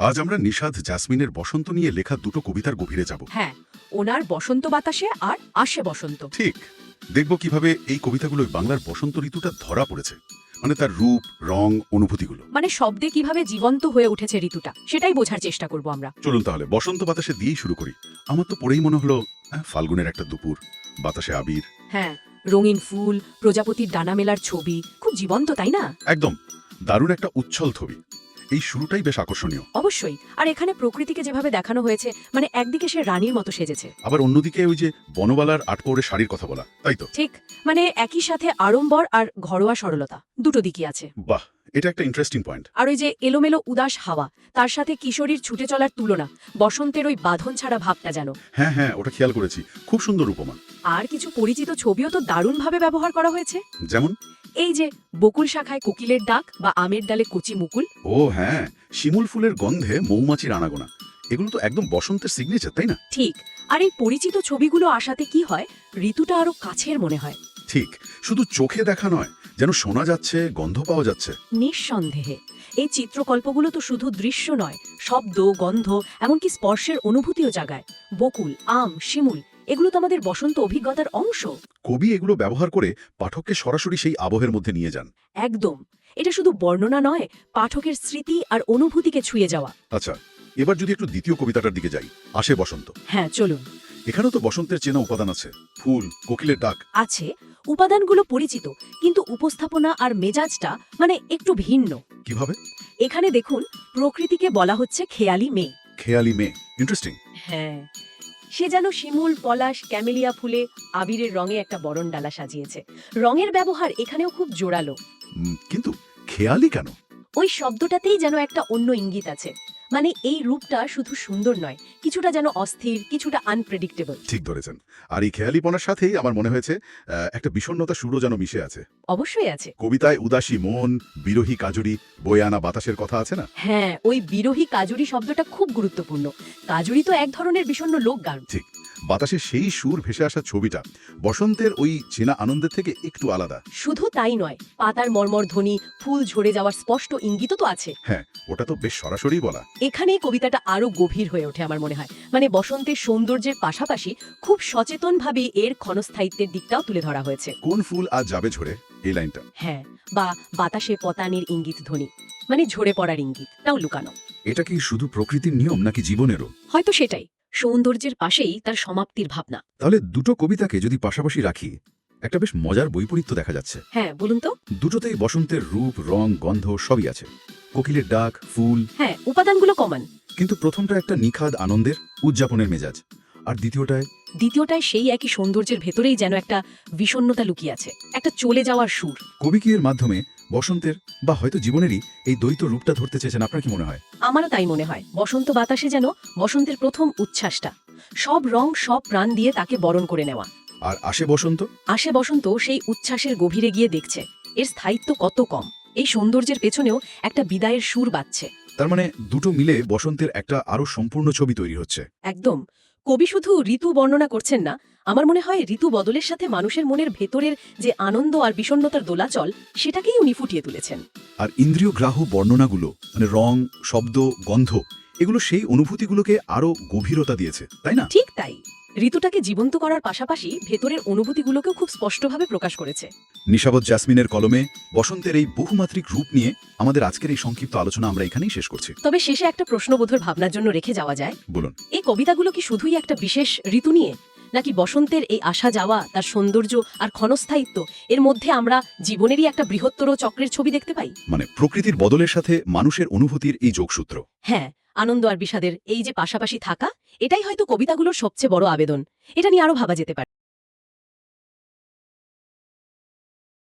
আজ আমরা নিশাদ জাসমিনের বসন্ত নিয়ে লেখা দুটো কবিতার গভীরে যাব। হ্যাঁ, ওনার বসন্ত বাতাসে আর আসে বসন্ত। ঠিক, দেখব কিভাবে এই কবিতাগুলোয় বাংলার বসন্ত ঋতুটা ধরা পড়েছে, মানে তার রূপ, রং, অনুভূতিগুলো। মানে শব্দে কিভাবে জীবন্ত হয়ে উঠেছে ঋতুটা, সেটাই বোঝার চেষ্টা করব আমরা। চলুন তাহলে বসন্ত বাতাসে দিয়েই শুরু করি। আমার তো পড়েই মনে হলো ফাল্গুনের একটা দুপুর, বাতাসে আবির। হ্যাঁ, রঙিন ফুল, প্রজাপতির ডানা মেলার ছবি, খুব জীবন্ত, তাই না? একদম দারুণ একটা উচ্ছল ছবি। এই শুরুটাই বেশ আকর্ষণীয়। অবশ্যই। আর এখানে প্রকৃতিকে যেভাবে দেখানো হয়েছে, মানে একদিকে সে রানীর মতো সেজেছে, আবার অন্যদিকে ওই যে বনবালার আটপৌরে শাড়ির কথা বলা, তাই তো? ঠিক। মানে একই সাথে আড়ম্বর আর ঘরোয়া সরলতা, দুটো দিকই আছে। বাহ, এটা একটা ইন্টারেস্টিং পয়েন্ট। আর ওই যে এলোমেলো উদাস হাওয়া, তার সাথে কিশোরীর ছুটে চলার তুলনা, বসন্তের ওই বাঁধন ছাড়া ভাবটা যেন। হ্যাঁ হ্যাঁ, ওটা খেয়াল করেছি, খুব সুন্দর উপমা। আর কিছু পরিচিত ছবিও তো দারুণভাবে ব্যবহার করা হয়েছে। যেমন এই যে বকুল শাখায় কোকিলের ডাক বা আমের ডালে কচি মুকুল। ও হ্যাঁ, শিমুল ফুলের গন্ধে মৌমাছির আনাগোনা, এগুলো তো একদম বসন্তের সিগনেচার, তাই না? ঠিক। আর এই পরিচিত ছবিগুলো আসাতে কি হয়, ঋতুটা আরো কাছের মনে হয়। ঠিক, শুধু চোখে দেখা নয়, যেন শোনা যাচ্ছে, গন্ধ পাওয়া যাচ্ছে। নিঃসন্দেহে এই চিত্রকল্পগুলো তো শুধু দৃশ্য নয়, শব্দ, গন্ধ, এমনকি স্পর্শের অনুভূতিও জাগায়। বকুল, আম, শিমুল, এগুলো তো আমাদের বসন্ত অভিজ্ঞতার অংশ। কবি এগুলো ব্যবহার করে পাঠককে সরাসরি সেই আবহের মধ্যে নিয়ে যান। একদম। এটা শুধু বর্ণনা নয়, পাঠকের স্মৃতি আর অনুভূতিকে ছুঁয়ে যাওয়া। আচ্ছা, এবার যদি একটু দ্বিতীয় কবিতাটার দিকে যাই, আসে বসন্ত। হ্যাঁ, চলুন। এখানেও তো বসন্তের চেনা উপাদান আছে, ফুল, কোকিলের ডাক। আছে, উপাদানগুলো পরিচিত, কিন্তু উপস্থাপনা আর মেজাজটা মানে একটু ভিন্ন। কিভাবে? এখানে দেখুন, প্রকৃতিকে বলা হচ্ছে খেয়ালি মেয়ে। খেয়ালি মেয়ে, ইন্টারেস্টিং। হ্যাঁ, সে যেন শিমুল, পলাশ, ক্যামেলিয়া ফুলে আবিরের রঙে একটা বরণডালা সাজিয়েছে। রঙের ব্যবহার এখানেও খুব জোরালো। কিন্তু খেয়ালি কেন? ওই শব্দটাতেই যেন একটা অন্য ইঙ্গিত আছে। মানে এই রূপটা শুধু সুন্দর নয়, কিছুটা যেন অস্থির, কিছুটা আনপ্রেডিক্টেবল। ঠিক ধরেছেন। আর এই খেয়ালিপনার সাথেই আমার মনে হয়েছে একটা বিষণ্ণতা সুরও যেন মিশে আছে। অবশ্যই আছে। কবিতায় উদাসী মন, বিরহী কাজুরি, বয়ে আনা বাতাসের কথা আছে না? হ্যাঁ, ওই বিরহী কাজুরি শব্দটা খুব গুরুত্বপূর্ণ। কাজুরি তো এক ধরনের বিষণ্ণ লোকগান। ঠিক, বাতাসে সেই সুর ভেসে আসা ছবিটা বসন্তের ওই চেনা আনন্দের থেকে একটু আলাদা। শুধু তাই নয়, পাতার মর্মর ধ্বনি, ফুল ঝরে যাওয়ার স্পষ্ট ইঙ্গিতও তো আছে। হ্যাঁ, ওটা তো বেশ সরাসরি বলা। এখানেই কবিতাটা আরো গভীর হয়ে ওঠে আমার মনে হয়। মানে বসন্তের সৌন্দর্যের পাশাপাশি খুব সচেতনভাবে এর ক্ষণস্থায়িত্বের দিকটাও তুলে ধরা হয়েছে। কোন ফুল আজ যাবে ঝরে, এই লাইনটা। হ্যাঁ, বা বাতাসে পতানির ইঙ্গিত ধ্বনি, মানে ঝরে পড়ার ইঙ্গিতটাও লুকানো। এটা কি শুধু প্রকৃতির নিয়ম নাকি জীবনেরও? হয়তো সেটাই, সৌন্দর্যের পাশেই তার সমাপ্তির ভাবনা। তাহলে দুটো কবিতাকে যদি পাশাপাশি রাখি, একটা বেশ মজার বৈপরীত্য দেখা যাচ্ছে। হ্যাঁ, বলুন তো। দুটোতেই বসন্তের রূপ, রং, গন্ধ সবই আছে। কোকিলের ডাক, ফুল। হ্যাঁ, উপাদানগুলো কমান। কিন্তু প্রথমটা একটা নিখাদ আনন্দের, উদযাপনের মেজাজ, আর দ্বিতীয়টায় সেই একই সৌন্দর্যের ভেতরেই যেন একটা বিষণ্ণতা লুকিয়ে আছে, একটা চলে যাওয়ার সুর। কবি কি এর মাধ্যমে বসন্তের বা হয়তো জীবনেরই এই দ্বৈত রূপটা ধরতে চেয়েছেন? আপনার কি মনে হয়? আমারও তাই মনে হয়। বসন্ত বাতাসে যেন বসন্তের প্রথম উচ্ছ্বাসটা, সব রং, সব প্রাণ দিয়ে তাকে বরণ করে নেওয়া। আর আসে বসন্ত? আসে বসন্ত সেই উচ্ছ্বাসের গভীরে গিয়ে দেখছে এর স্থায়িত্ব কত কম। এই সৌন্দর্যের পেছনেও একটা বিদায়ের সুর বাজছে। তার মানে দুটো মিলে বসন্তের একটা আরো সম্পূর্ণ ছবি তৈরি হচ্ছে। একদম। কবি শুধু ঋতু বর্ণনা করছেন না, আমার মনে হয় ঋতু বদলের সাথে মানুষের মনের ভেতরের যে আনন্দ আর বিষণ্ণতার দোলাচল, সেটাকেই উনি ফুটিয়ে তুলেছেন। আর ইন্দ্রিয় গ্রাহ্য বর্ণনাগুলো, মানে রং, শব্দ, গন্ধ, এগুলো সেই অনুভূতিগুলোকে আরো গভীরতা দিয়েছে, তাই না? ঠিক তাই। ঋতুটাকে জীবন্ত করার পাশাপাশি ভেতরের অনুভূতিগুলোকেও খুব স্পষ্টভাবে প্রকাশ করেছে। নিশাবত জাসমিনের কলমে বসন্তের এই বহুমাত্রিক রূপ নিয়ে আমাদের আজকের এই সংক্ষিপ্ত আলোচনা আমরা এখানেই শেষ করছি। তবে শেষে একটা প্রশ্নবোধর ভাবনার জন্য রেখে যাওয়া যায়। বলুন। এই কবিতাগুলো কি শুধুই একটা বিশেষ ঋতু নিয়ে, নাকি বসন্তের এই আসা যাওয়া, তার সৌন্দর্য আর ক্ষণস্থায়িত্ব, এর মধ্যে আমরা জীবনেরই একটা বৃহত্তর চক্রের ছবি দেখতে পাই? মানে প্রকৃতির বদলের সাথে মানুষের অনুভূতির এই যোগসূত্র। হ্যাঁ, আনন্দ আর বিষাদের এই যে পাশাপাশি থাকা, এটাই হয়তো কবিতাগুলোর সবচেয়ে বড় আবেদন। এটা নিয়ে আরো ভাবা যেতে পারে।